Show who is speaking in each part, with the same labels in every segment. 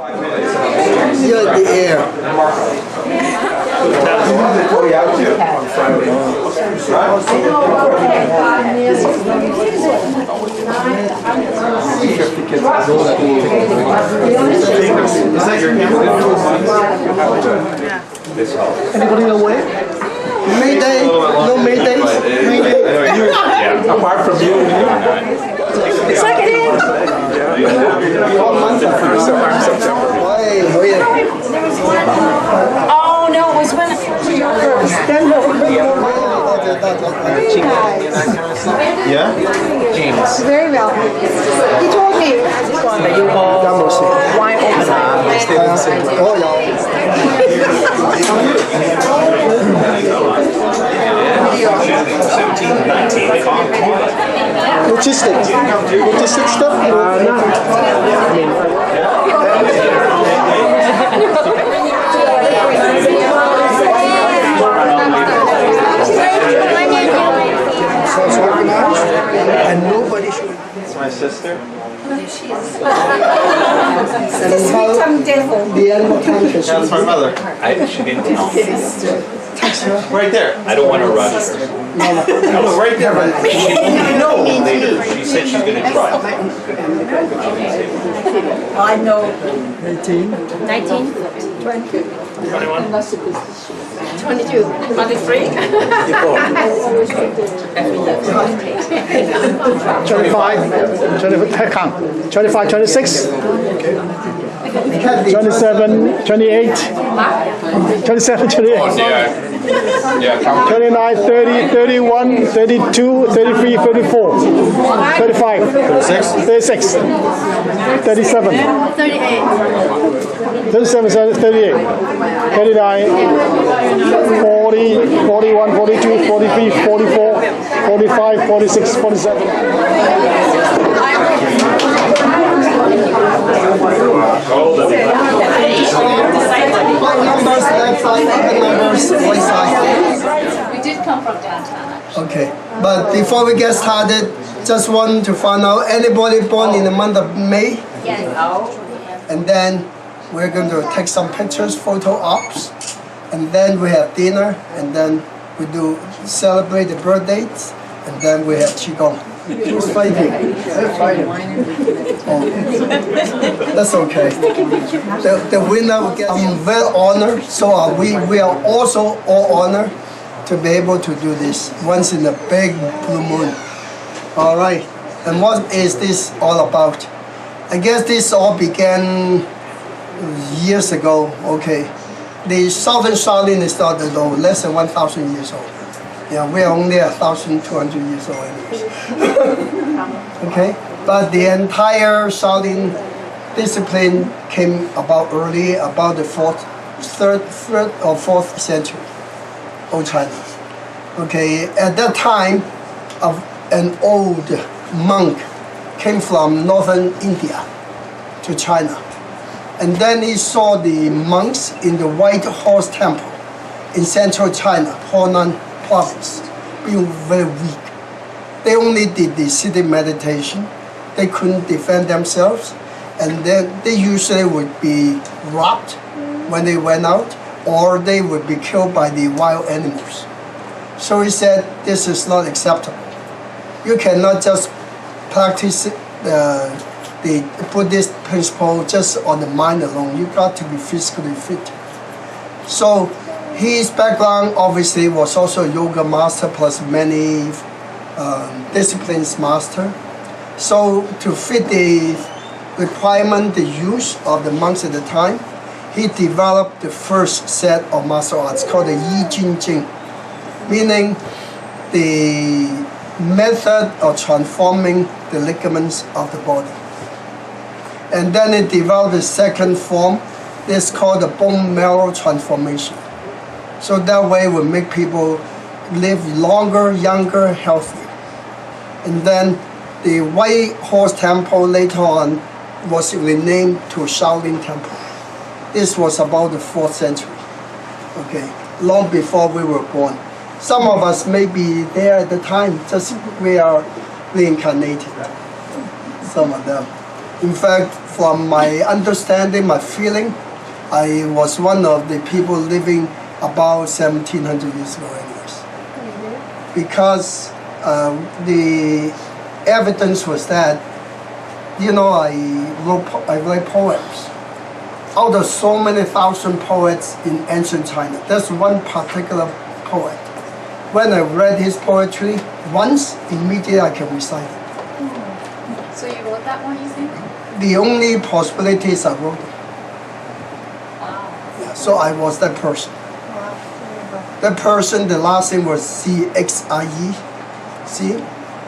Speaker 1: You're in the air. Anybody away? Mayday? No Mayday? Mayday?
Speaker 2: Yeah. Apart from you.
Speaker 3: Oh no, it was when
Speaker 2: Yeah?
Speaker 3: James. Very well. He told me. Why
Speaker 1: Logistic stuff? And nobody should.
Speaker 2: It's my sister.
Speaker 1: The animal time can
Speaker 2: That's my mother.
Speaker 4: She didn't tell me.
Speaker 2: Right there.
Speaker 4: I don't want to rush her.
Speaker 2: No, right there.
Speaker 4: You know later. She said she's going to try.
Speaker 3: I know.
Speaker 1: 18.
Speaker 3: 19, 20,
Speaker 4: 21?
Speaker 3: 22, 23.
Speaker 5: 25, 25, 26, 27, 28, 27, 28, 29, 30, 31, 32, 33, 34, 35, 36, 37, 37, 38, 39, 40, 41, 42, 43, 44, 45, 46, 47.
Speaker 1: Numbers left side, other numbers right side.
Speaker 3: We did come from downtown.
Speaker 1: Okay, but before we get started, just want to find out anybody born in the month of May?
Speaker 3: Yes.
Speaker 1: And then we're going to take some pictures, photo ops, and then we have dinner, and then we do celebrate the birthdays, and then we have qigong. Who's fighting? They're fighting. Oh. That's okay. The winner will get. I'm very honored. So are we. We are also all honored to be able to do this once in a big blue moon. All right. And what is this all about? I guess this all began years ago. Okay. The Southern Shaolin is not less than 1,000 years old. Yeah, we are only 1,200 years old anyways. Okay, but the entire Shaolin discipline came about early, about the third or fourth century, Old China. Okay, at that time, an old monk came from northern India to China. And then he saw the monks in the White Horse Temple in central China, Henan province, being very weak. They only did the sitting meditation. They couldn't defend themselves. And then they usually would be robbed when they went out, or they would be killed by the wild animals. So he said, this is not acceptable. You cannot just practice the Buddhist principle just on the mind alone. You got to be physically fit. So his background obviously was also a yoga master plus many disciplines master. So to fit the requirement, the use of the monks at the time, he developed the first set of martial arts called the Yi Jin Jing, meaning the method of transforming the ligaments of the body. And then it developed the second form. It's called the bone marrow transformation. So that way will make people live longer, younger, healthier. And then the White Horse Temple later on was renamed to Shaolin Temple. This was about the 4th century, okay, long before we were born. Some of us may be there at the time, just we are reincarnated, some of them. In fact, from my understanding, my feeling, I was one of the people living about 1700 years ago anyways. Because the evidence was that, you know, I write poems. Out of so many thousand poets in ancient China, there's one particular poet. When I read his poetry once, immediately I can recite it.
Speaker 6: So you wrote that one, you think?
Speaker 1: The only possibility is I wrote it.
Speaker 6: Wow.
Speaker 1: Yeah, so I was that person. That person, the last name was C-X-I-E. See?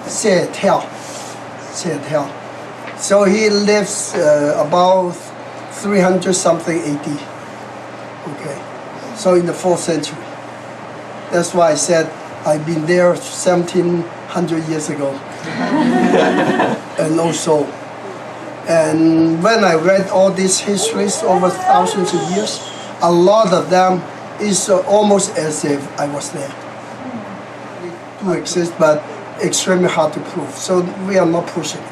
Speaker 1: 谢跳. So he lives about 300 something AD. Okay. So in the 4th century. That's why I said I've been there 1700 years ago. And also, and when I read all these histories over thousands of years, a lot of them is almost as if I was there. They do exist, but extremely hard to prove. So we are not pushing it.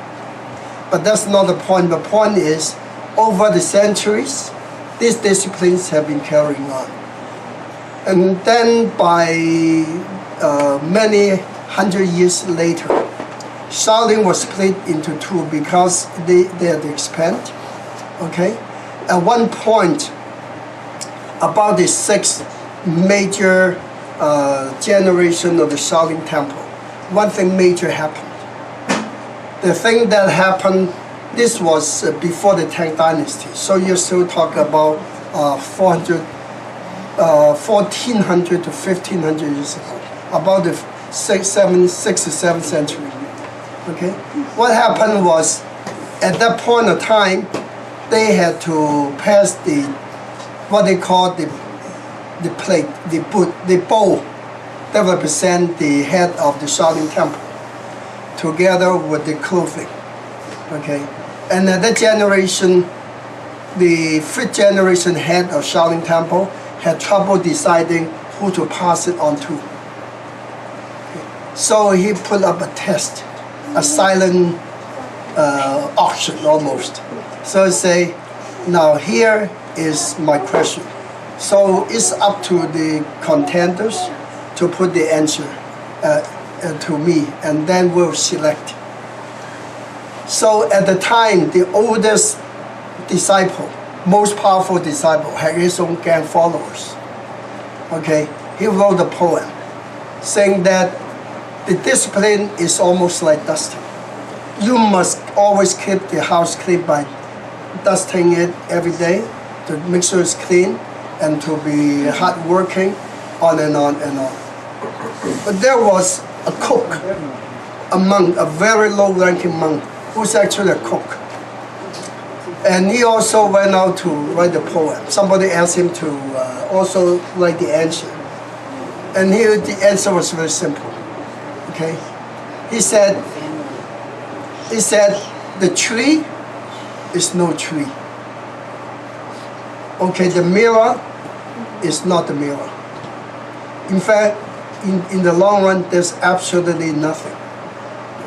Speaker 1: But that's not the point. The point is, over the centuries, these disciplines have been carrying on. And then by many hundred years later, Shaolin was split into two because they had to expand. Okay? At one point, about the 6th major generation of the Shaolin Temple, one thing major happened. The thing that happened, this was before the Tang Dynasty, so you still talk about 1400 to 1500 years ago, about the 6th or 7th century. Okay? What happened was, at that point of time, they had to pass what they call the plate, the bowl that represent the head of the Shaolin Temple, together with the clothing. Okay? And at that generation, the 5th generation head of Shaolin Temple had trouble deciding who to pass it on to. Okay. So he put up a test, a silent auction almost. So say, now here is my question. So it's up to the contenders to put the answer to me, and then we'll select. So at the time, the oldest disciple, most powerful disciple, had his own gang followers. Okay, he wrote a poem saying that the discipline is almost like dusting. You must always keep the house clean by dusting it every day to make sure it's clean and to be hardworking, on and on and on. But there was a cook, a monk, a very low-ranking monk, who's actually a cook. And he also went out to write the poem. Somebody asked him to also write the answer. And here the answer was very simple. Okay? He said, the tree is no tree. Okay, the mirror is not the mirror. In fact, in the long run, there's absolutely nothing.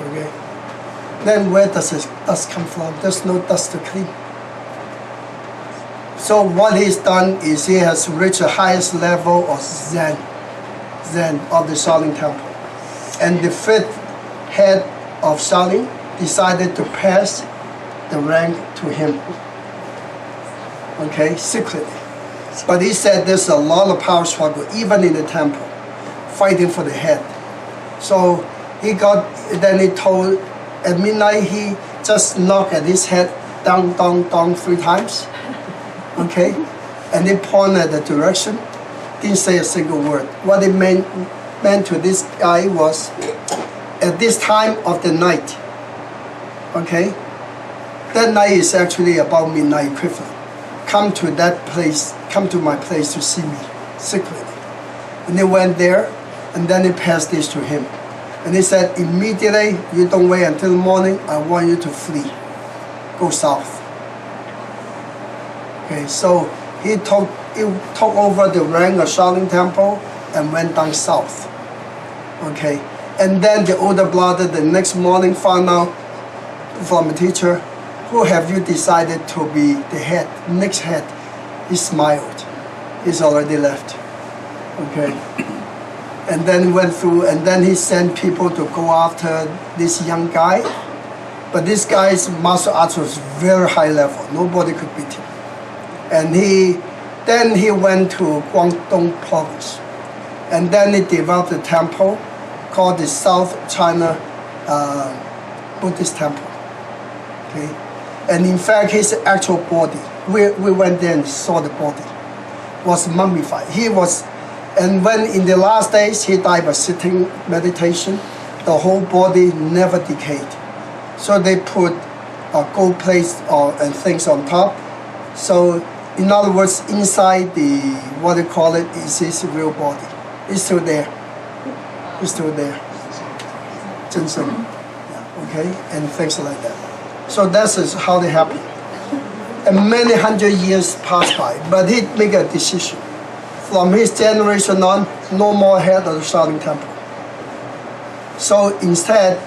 Speaker 1: Okay? Then where does this dust come from? There's no dust to clean. So what he's done is he has reached the highest level of Zen of the Shaolin Temple. And the 5th head of Shaolin decided to pass the rank to him. Okay, secretly. But he said there's a lot of power struggle, even in the temple, fighting for the head. So then he told, at midnight he just knocked at his head, down, 3 times. Okay? And he pointed at the direction, didn't say a single word. What it meant to this guy was, at this time of the night, okay? That night is actually about midnight equivalent. Come to that place, come to my place to see me, secretly. And they went there, and then they passed this to him. And he said, immediately, you don't wait until the morning, I want you to flee. Go south. Okay, so he took over the rank of Shaolin Temple and went down south. Okay, and then the older brother the next morning found out from the teacher who have you decided to be the head, next head? He smiled. He's already left. Okay. And then went through, and then he sent people to go after this young guy. But this guy's martial arts was very high level. Nobody could beat him. And then he went to Guangdong province. And then he developed a temple called the South China Buddhist temple. Okay. And in fact, his actual body, we went there and saw the body, was mummified. And when in the last days he died by sitting meditation, the whole body never decayed. So they put gold plates and things on top. So in other words, inside the, what they call it, is his real body. It's still there. It's still there. 真身. Okay, and things like that. So that's how they happen. And many hundred years passed by, but he made a decision. From his generation on, no more head of the Shaolin Temple. So instead,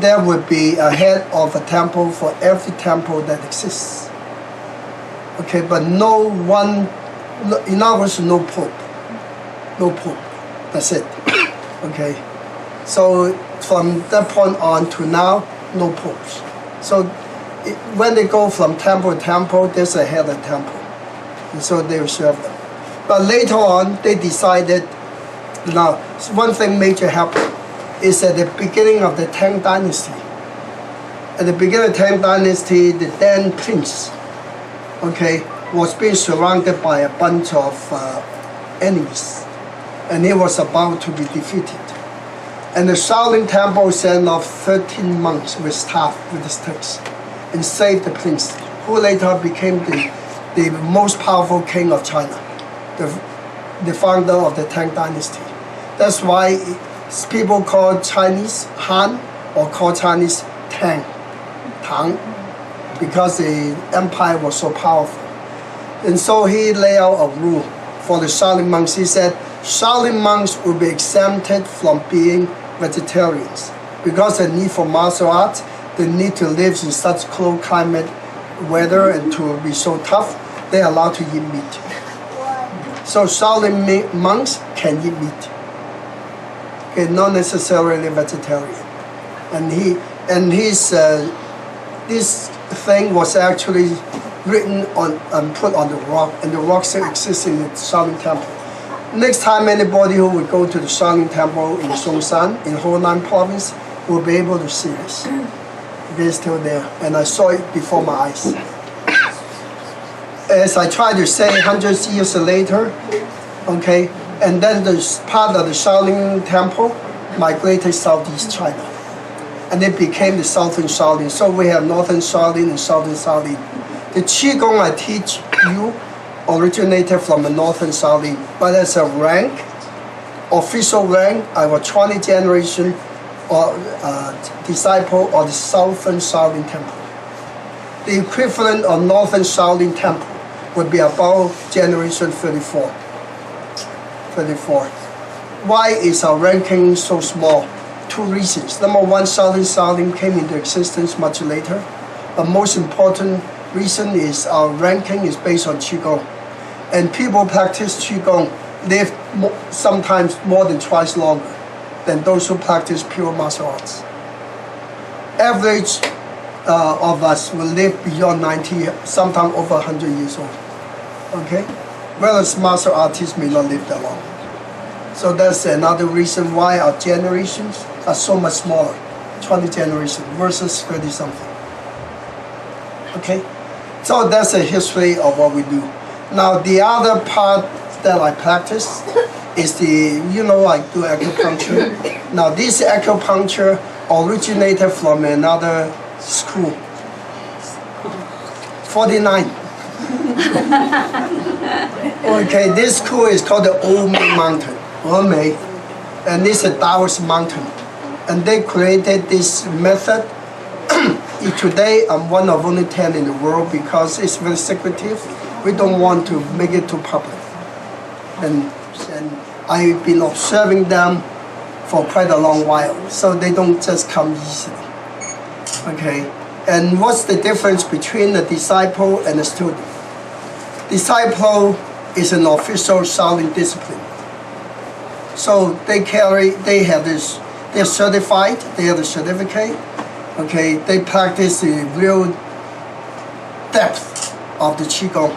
Speaker 1: there would be a head of a temple for every temple that exists. Okay, but no one, in other words, no pope. No pope. That's it. Okay. So from that point on to now, no popes. So when they go from temple to temple, there's a head of temple. And so they will serve them. But later on, they decided, now, one thing major happened is at the beginning of the Tang Dynasty. At the beginning of the Tang Dynasty, the then prince, okay, was being surrounded by a bunch of enemies. And he was about to be defeated. And the Shaolin Temple sent off 13 monks with staff, with sticks, and saved the prince, who later became the most powerful king of China, the founder of the Tang Dynasty. That's why people call Chinese Han or call Chinese Tang, because the empire was so powerful. And so he laid out a rule for the Shaolin monks. He said Shaolin monks will be exempted from being vegetarians because the need for martial arts, the need to live in such cold climate, weather, and to be so tough, they are allowed to eat meat. So Shaolin monks can eat meat. Okay, not necessarily vegetarian. And this thing was actually written on and put on the rock, and the rock still exists in the Shaolin Temple. Next time anybody who would go to the Shaolin Temple in Songshan, in Honan province, will be able to see this. It is still there, and I saw it before my eyes. As I tried to say, hundreds of years later, okay, and then the part of the Shaolin Temple migrated Southeast China, and it became the Southern Shaolin. So we have Northern Shaolin and Southern Shaolin. The Qigong I teach you originated from the Northern Shaolin, but as a rank, official rank, I was 20 generation or disciple of the Southern Shaolin Temple. The equivalent of Northern Shaolin Temple would be about generation 34. Why is our ranking so small? Two reasons. Number one, Shaolin came into existence much later, but most important reason is our ranking is based on Qigong. And people practice Qigong live sometimes more than twice longer than those who practice pure martial arts. Average of us will live beyond 90, sometimes over 100 years old. Okay? Whereas martial artists may not live that long. So that's another reason why our generations are so much smaller, 20 generations versus 30 something. Okay? So that's the history of what we do. Now the other part that I practice is I do acupuncture. Now this acupuncture originated from another school. 49. Okay, this school is called the Old Mei Mountain, Mei, and this is a Taoist mountain. And they created this method. Today I'm one of only 10 in the world because it's very secretive. We don't want to make it too public. And I've been observing them for quite a long while, so they don't just come easily. Okay, And what's the difference between the disciple and the student? Disciple is an official Shaolin discipline. So they have this, they're certified, they have a certificate. Okay, they practice the real depth of the Qigong,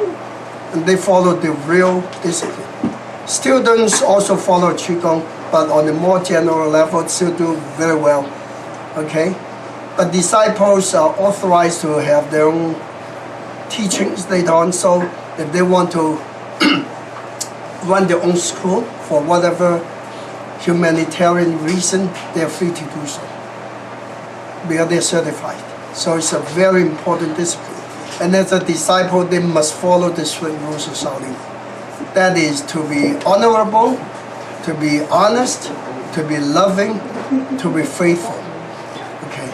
Speaker 1: and they follow the real discipline. Students also follow Qigong, but on a more general level, still do very well. Okay, but disciples are authorized to have their own teachings later on. So if they want to run their own school for whatever humanitarian reason, they're free to do so, because they're certified. So it's a very important discipline. And as a disciple, they must follow the strict rules of Shaolin. That is to be honorable, to be honest, to be loving, to be faithful. Okay,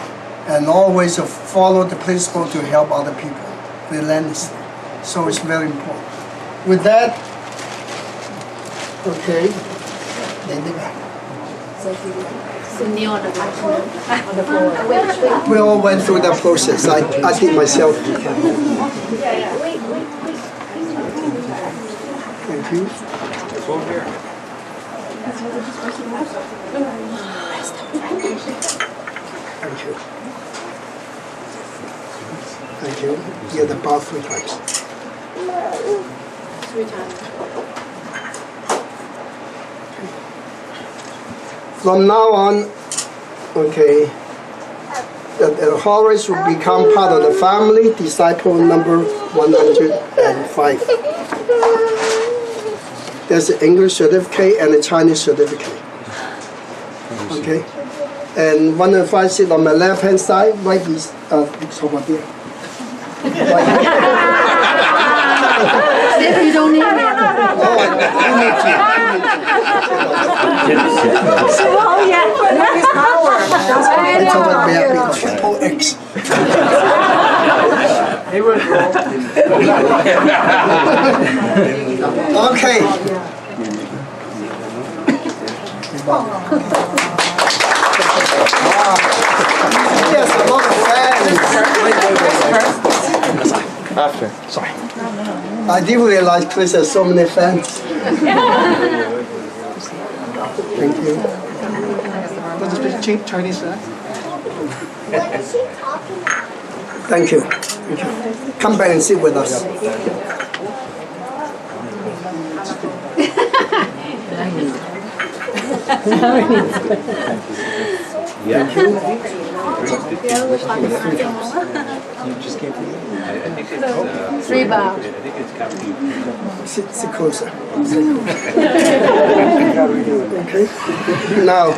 Speaker 1: and always follow the principle to help other people relentlessly. So it's very important. With that, okay, we all went through that process. I did myself. Thank you. Thank you. Thank you. Yeah, the bow 3 times.
Speaker 3: 3 times.
Speaker 1: From now on, okay, the Horace will become part of the family, disciple number 105. There's an English certificate and a Chinese certificate. Okay, and 105 sit on my left hand side, right is over there.
Speaker 3: You don't need me.
Speaker 1: Oh, you need to.
Speaker 3: Oh, yeah. His power.
Speaker 1: It's over there, triple X. Okay. Yes, a lot of fans.
Speaker 2: After. Sorry.
Speaker 1: I didn't realize Chris has so many fans. Thank you.
Speaker 5: Does he speak Chinese?
Speaker 1: Thank you. Thank you. Come back and sit with us. Thank you.
Speaker 3: Three bow.
Speaker 1: Sit closer. Okay. Now,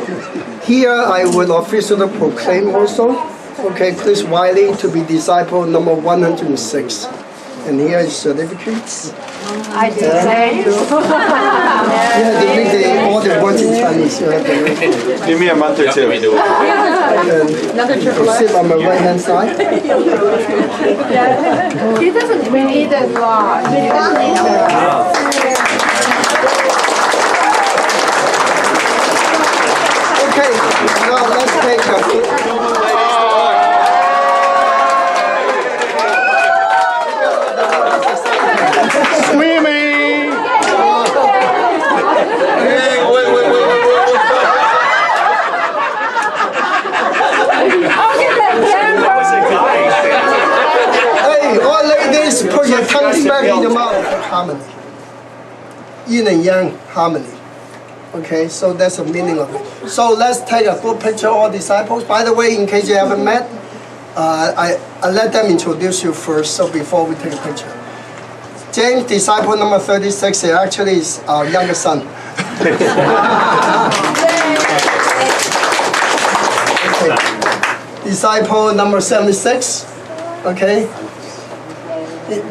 Speaker 1: here I will officially proclaim also, okay, Chris Wiley to be disciple number 106. And here is certificates.
Speaker 3: I did say.
Speaker 1: You have to read all the words in Chinese. You have to read.
Speaker 2: Give me a month or two.
Speaker 3: Another triple
Speaker 1: Sit on my right hand side.
Speaker 3: He doesn't read a lot. He doesn't need a lot.
Speaker 1: Okay, now let's take a
Speaker 5: Swimming!
Speaker 2: Hey, wait.
Speaker 1: Hey, all ladies, put your tongues back in your mouth. Harmony. Yin and yang, harmony. Okay, so that's the meaning of it. So let's take a full picture of all disciples. By the way, in case you haven't met, I let them introduce you first, so before we take a picture. James, disciple number 36, actually is our younger son. Okay. Disciple number 76, okay?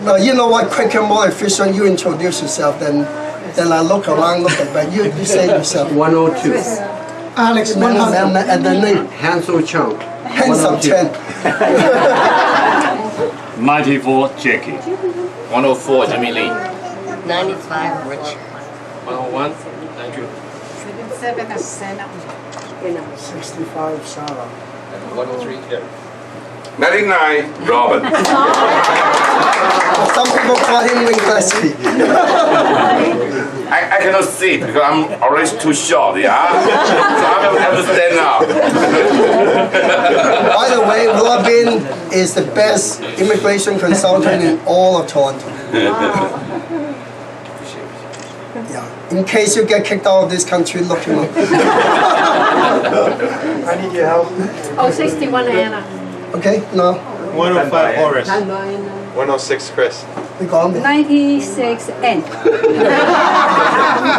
Speaker 1: Well, you know what, quicker, more efficient, you introduce yourself, then I look around, look at back. You say yourself.
Speaker 7: 102.
Speaker 1: Alex, and the name.
Speaker 7: Hansel Chung.
Speaker 1: Handsome Chen.
Speaker 8: 94, Jackie.
Speaker 4: 104, Jimmy Lee.
Speaker 9: 95, Rich.
Speaker 4: 101, Andrew.
Speaker 3: 7 as Senna.
Speaker 1: 65, Sarah.
Speaker 4: And 103, Eric.
Speaker 7: 99, Robin.
Speaker 1: Some people call him Wing Gillespie.
Speaker 7: I cannot see because I'm already too short, yeah? So I'm going to have to stand up.
Speaker 1: By the way, Robin is the best immigration consultant in all of Toronto. Yeah. In case you get kicked out of this country, look him up.
Speaker 5: I need your help.
Speaker 3: Oh, 61 Anna.
Speaker 1: Okay, no.
Speaker 2: 105 Horace. 106 Chris.
Speaker 1: We got him.
Speaker 3: 96 N.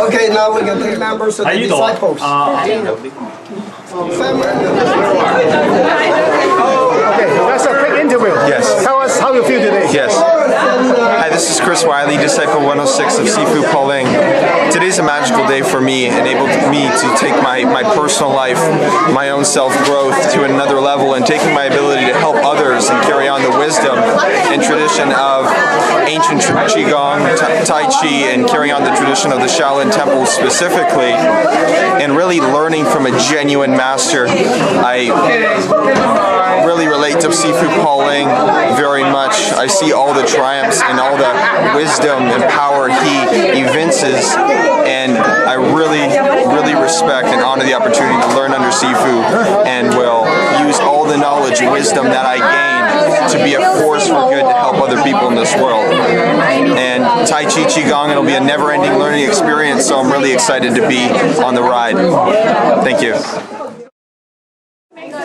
Speaker 1: Okay, now we can take members of the disciples.
Speaker 5: Okay, that's a quick interview.
Speaker 2: Yes.
Speaker 5: Tell us how you feel today.
Speaker 2: Yes. Hi, this is Chris Wiley, Disciple 106 of Sifu Pauling. Today's a magical day for me, enabled me to take my personal life, my own self-growth to another level, and taking my ability to help others and carry on the wisdom and tradition of ancient Qigong, Tai Chi, and carrying on the tradition of the Shaolin temples specifically, and really learning from a genuine master. I really relate to Sifu Pauling very much. I see all the triumphs and all the wisdom and power he evinces, and I really respect and honor the opportunity to learn under Sifu, and will use all the knowledge and wisdom that I gain to be a force for good to help other people in this world. And Tai Chi Qigong, it'll be a never-ending learning experience, so I'm really excited to be on the ride. Thank you.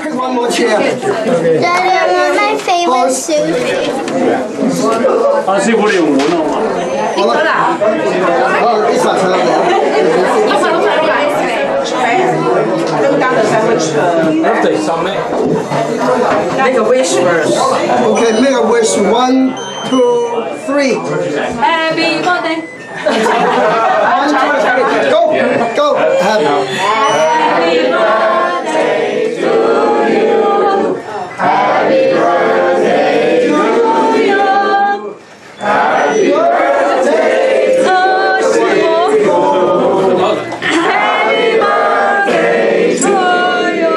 Speaker 1: Pick one more chair.
Speaker 10: Daddy, I want my favorite sushi.
Speaker 8: 阿師傅你用碗好嘛？
Speaker 1: 好了，好，一撒上来。
Speaker 9: Make a wish first.
Speaker 1: Okay, make a wish. 1, 2, 3.
Speaker 6: Happy birthday.
Speaker 1: Go, go. Happy
Speaker 6: birthday to you. Happy birthday to you. Happy birthday to you. Happy birthday to you.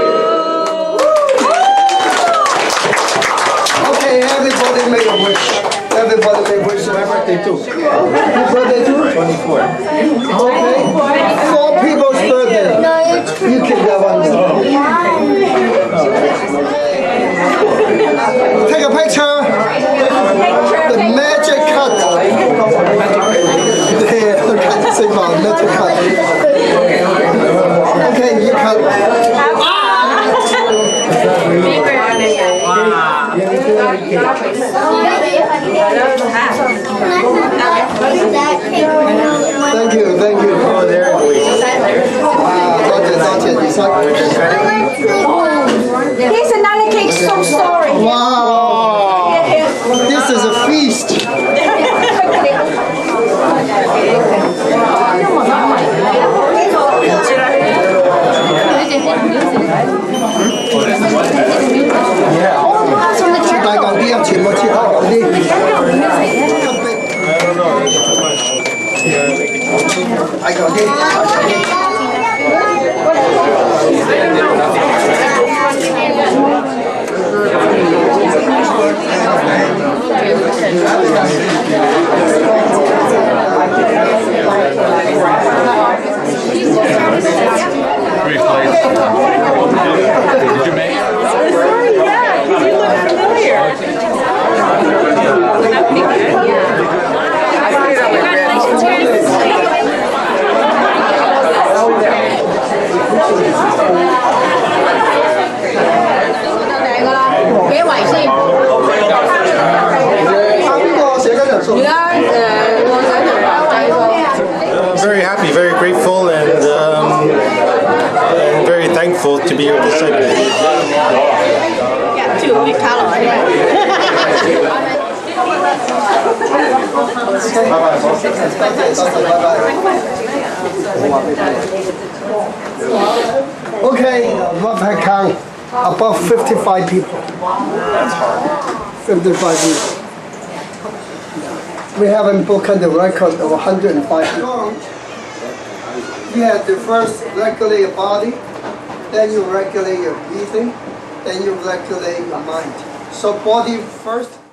Speaker 1: Okay, everybody make a wish. Everybody make a wish. My birthday too. Your birthday too? 24. Okay. 4 people's birthday. You keep that one. Take a picture. The magic cut. Yeah, the cut is about magic cut. Okay, you cut. Thank you, thank you. Oh, there.
Speaker 3: Here's another cake, so sorry.
Speaker 1: Wow. This is a feast.
Speaker 11: Very happy, very grateful, and very thankful to be your disciple.
Speaker 1: Okay, what I count? About 55 people.
Speaker 2: That's hard.
Speaker 1: 55 people. We haven't broken the record of 105 people. You have to first regulate your body, then you regulate your breathing, then you regulate your mind. So body first.